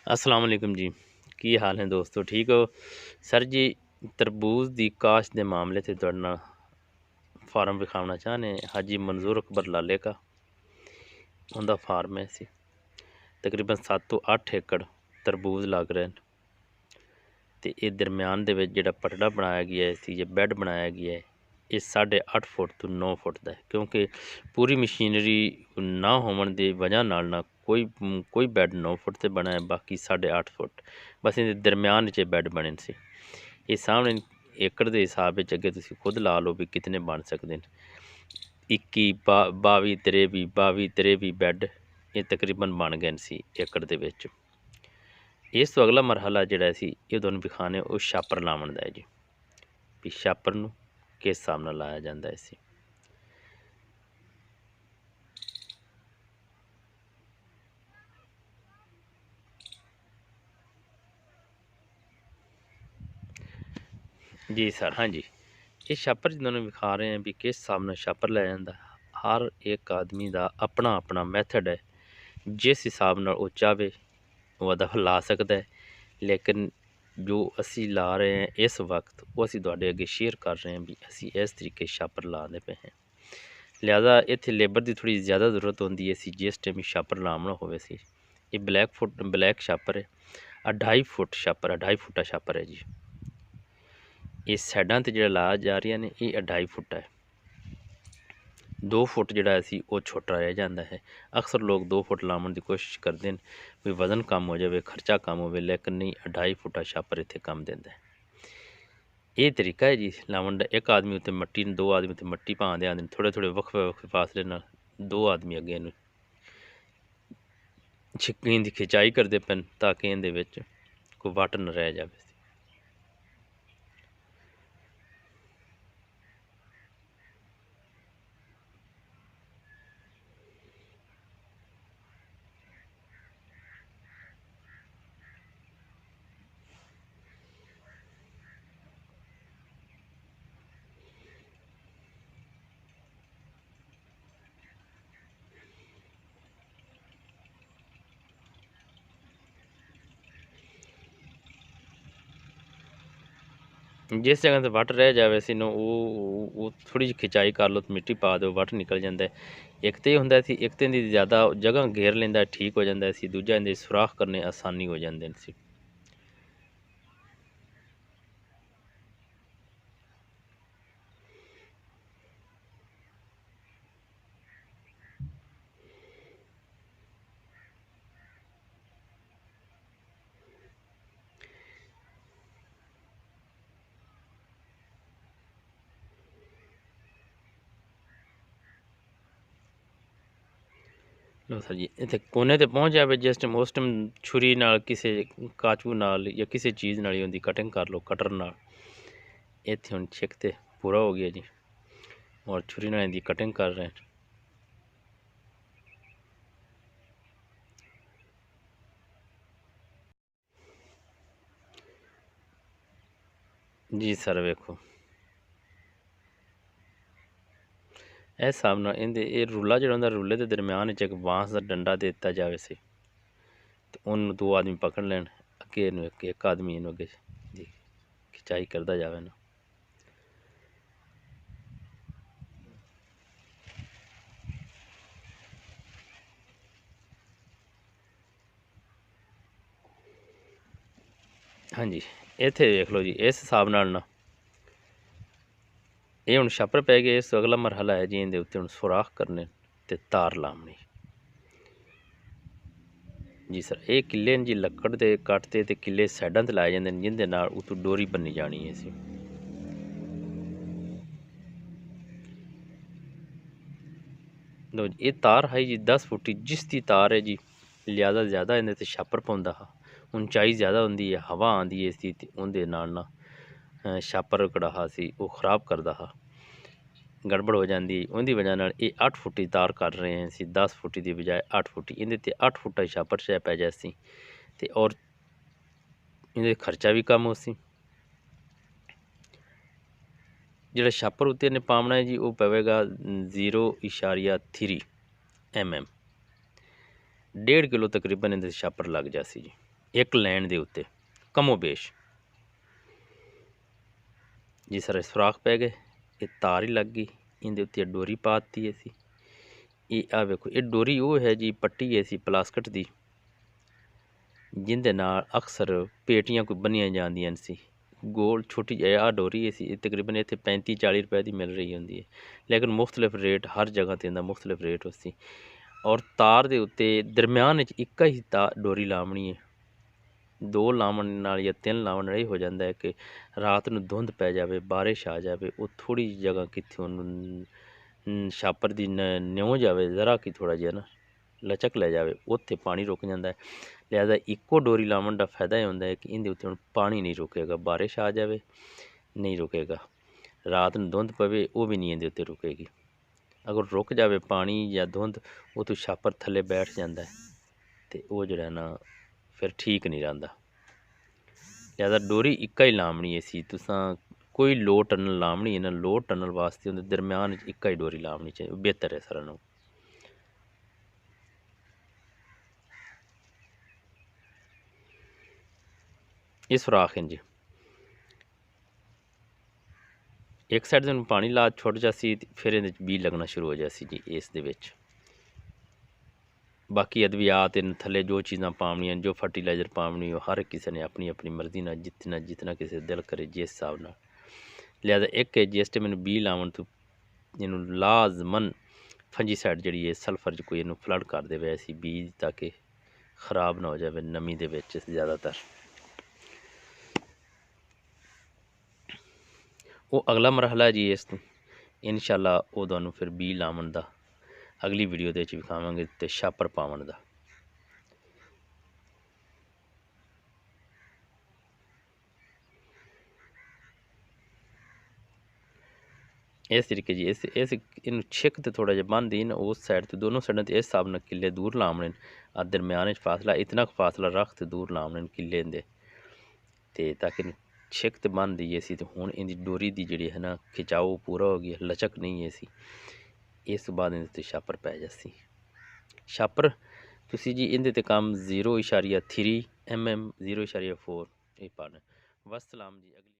अस्सलाम वालेकुम जी। की हाल है दोस्तों, ठीक हो? सर जी, तरबूज दी काश्त दे मामले ते तुहाडे नाल फार्म विखावना चाहने हाजी मंजूर अकबर लाले का। उंदा फार्म है सी तकरीबन 7 ਤੋਂ 8 एकड़ तरबूज लग रहे हैं ते इह दरम्यान दे विच जिहड़ा पटड़ा बनाया गया सी जे बैड बनाया गया है ਇਹ 8.5 फुट ਤੋਂ 9 फुट ਦਾ ਹੈ ਕਿਉਂਕਿ ਪੂਰੀ ਮਸ਼ੀਨਰੀ ਨਾ ਹੋਣ ਦੀ ਵਜ੍ਹਾ ਨਾਲ ਨਾ ਕੋਈ ਬੈੱਡ 9 ਫੁੱਟ ਤੇ ਬਣਾ ਹੈ, ਬਾਕੀ 8.5 ਫੁੱਟ ਬਸ ਇਹਦੇ ਦਰਮਿਆਨ 'ਚ ਬੈੱਡ ਬਣੇ ਸੀ। ਇਹ ਸਾਹਮਣੇ ਏਕੜ ਦੇ ਹਿਸਾਬ ਵਿੱਚ ਅੱਗੇ ਤੁਸੀਂ ਖੁਦ ਲਾ ਲਓ ਵੀ ਕਿਤਨੇ ਬਣ ਸਕਦੇ ਨੇ। 22 23 ਬੈੱਡ ਇਹ ਤਕਰੀਬਨ ਬਣ ਗਏ ਸੀ ਏਕੜ ਦੇ ਵਿੱਚ। ਇਸ ਤੋਂ ਅਗਲਾ ਮਰਹਲਾ ਜਿਹੜਾ ਸੀ ਇਹ ਤੁਹਾਨੂੰ ਵਿਖਾਣੇ ਉਹ ਛਾਪਰ ਲਾਉਣ ਦਾ ਹੈ ਜੀ, ਵੀ ਛਾਪਰ ਨੂੰ किस हिसाब नाल लाया जाता है इसी। जी सर, हाँ जी, ये छापर जिन्होंने विखा रहे हैं भी किस हिसाब नाल छापर लाया जाता है। हर एक आदमी का अपना अपना मैथड है, जिस हिसाब नाल वो चाहे वो दफा ला सकता है, लेकिन जो असी ला रहे हैं इस वक्त वो असी तुहाडे अगे शेयर कर रहे हैं भी असी इस तरीके छापर लाते पे हैं। लिहाजा इत्थे लेबर की थोड़ी ज़्यादा जरूरत होती है सी जिस टाइम छापर लाना होवे सी। ये ब्लैक छापर है, 2.5 फुट छापर, 2.5 फुटा छापर है जी। ये साइडां ते जिहड़ा लाया जा रही ने ये 2.5 फुट है। 2 फुट जिहड़ा सी वो छोटा रह जाता है। अक्सर लोग 2 फुट लाने की कोशिश करते हैं भी वजन कम हो जाए, खर्चा कम हो, लेकिन नहीं 2.5 फुटा छापर इत्थे कम देंदा है। ये तरीका है जी लावन का। एक आदमी उत्ते मट्टी, 2 आदमी उत्ते मट्टी पा दे आंदे थोड़े थोड़े वक्फे फासले नाल 2 आदमी अगे इहनूं छिक्की दी खिंचाई करते पैन ताकि इहदे विच कोई वट न रह जाए। जिस जगह से वट रह जाए सी वो थोड़ी जी खिंचाई कर लो तो मिट्टी पा दो, वट निकल जाता है। एक तो होंगे सी, एक तो ज़्यादा जगह घेर लेंदा ठीक हो जाता सी, दूजा इहदे सुराख करने आसानी हो जाते सी। लो सर जी, इतने कोने ते पहुँच जाए जिस टाइम उस टाइम छुरी नाल किसी काचू नाल या किसी चीज़ नाल उनकी कटिंग कर लो कटर नाल। इत्थे हुण छिक ते पूरा हो गया जी और छुरी नाल इनकी कटिंग कर रहे हैं। जी सर वेखो इस हिसाब नाल इहदे ये रुला जिहड़ा हुंदा रुले दे दरम्यान च एक बांस दा डंडा दे दित्ता जावे सी ते उन्नूं 2 आदमी पकड़ लैण, अगे इहनूं एक आदमी इहनूं अगे जी खिंचाई करदा जावे ना। हाँ जी, इत्थे देख लो जी इस हिसाब नाल ना ये हुण छापर पै गए। इस अगला मरहला है जी इहदे उत्ते हुण सुराख करने ते तार लावणी। जी सर, ये किले जी लक्कड़ के कट ते किले साइडां ते लाए जांदे जिंदे नाल उत्तों डोरी बन्नी जानी है इसी। लो जी ये तार है जी 10 फुटी जिस दी तार है जी, लिहाजा ज़्यादा इहदे ते छापर पौंदा हा। ऊंचाई ज़्यादा होंदी है, हवा आंदी है इसदी ते उहदे नाल ना छापर कड़ा सी वो खराब करदा हा, गड़बड़ हो जाती। उहदी वजह नाल ये 8 फुटी तार कर रहे हैं सी, 10 फुटी की बजाय 8 फुटी। इहदे ते 8 फुटा छापर शै पै जाए सी ते और इहदे खर्चा भी कम हो सी। जिहड़ा छापर उत्ते इहने पावना है जी वो पवेगा 0.3 mm, 1.5 किलो तकरीबन इहदे छापर लग जासी जी। एक लाइन के उत्ते कमो बेश जिस तरह सुराख पै गए, ये तार ही लग गई, इहदे उत्ते डोरी पा दी असी। ये आ वेखो ये डोरी वो है जी पट्टी है सी प्लास्टिक की, जिंदे नाल अक्सर पेटियां कोई बनिया जांदियां सी। गोल छोटी आ डोरी है सी, तकरीबन इत्थे 35-40 रुपए की मिल रही होंदी है, लेकिन मुख्तलिफ रेट हर जगह ते इंदा मुख्तलिफ रेट होसी। और तार दे उत्ते दरम्यान च इक्का ही डोरी लावनी है, दो लावन नाल या तीन लावन नाल हो जाता है कि रात नूं धुंध पै जाए, बारिश आ जाए, वो थोड़ी जगह कित्थे उन्होंने छापर की न्यों जाए ज़रा कि थोड़ा जिहा ना लचक लै जाए, उत्थे पानी रुक जाता है। लिहाजा इक्को डोरी लावन का फायदा यह होंदा है कि इहदे उत्ते हुण पानी नहीं रुकेगा, बारिश आ जाए नहीं रुकेगा, रात नूं धुंध पवे वो भी नहीं इहदे उत्ते रुकेगी। अगर रुक जाए पानी या धुंध वो तो छापर थले बैठ जाता है, तो वो जो ना फिर ठीक नहीं रहिंदा। लिहाजा डोरी इक्का ही लावनी है सी, तुसां कोई लो टनल लावनी है ना, लो टनल वास्ते उहदे दरम्यान इक्का ही डोरी लावनी चाहिए, बेहतर है सारा नालों। इस सुराख हैं जी, एक साइड से पानी ला छुट जासी, फिर ये बी लगना शुरू हो जासी जी इस दे विच। बाकी अद्वियात इन थले जो चीज़ां पावनियां, जो फर्टिलाइजर पावनी, हर किसी ने अपनी अपनी मर्जी ना जितना जितना किसी दिल करे जिस हिसाब नाल। लिहाजा एक है जिस टाइम मैंने बी लावन तो इनू लाजमन फंजीसाइड जिहड़ी है सल्फर च कोई इनू फ्लड कर देवे ऐसी बीज, ताकि खराब ना हो जाए नमी दे विच ज़्यादातर। वो अगला मरहला है जी इस तो इंशाअल्लाह वो तुहानूं फिर बी लावन दा अगली वीडियो दे विच विखावांगे ते छापर पावन दा। इस तरीके जी इस इन छिक ते थोड़ा जिहा बन दी ना उस साइड तो दोनों साइडों ते इस हिसाब नाल किले दूर लावने दरम्यान फासला इतना फासला रख ते दूर लावने किले दे, ते ताकि छिक ते बन दी है सी। तो हुण इहदी डोरी दी जिहड़ी है ना खिंचाव पूरा हो गया, लचक नहीं है सी। इस तो बाद इहदे ते छापर पै जासी। छापर तुसी जी इहदे ते काम 0.3 mm 0.4 ये पाना। वस्सलाम जी।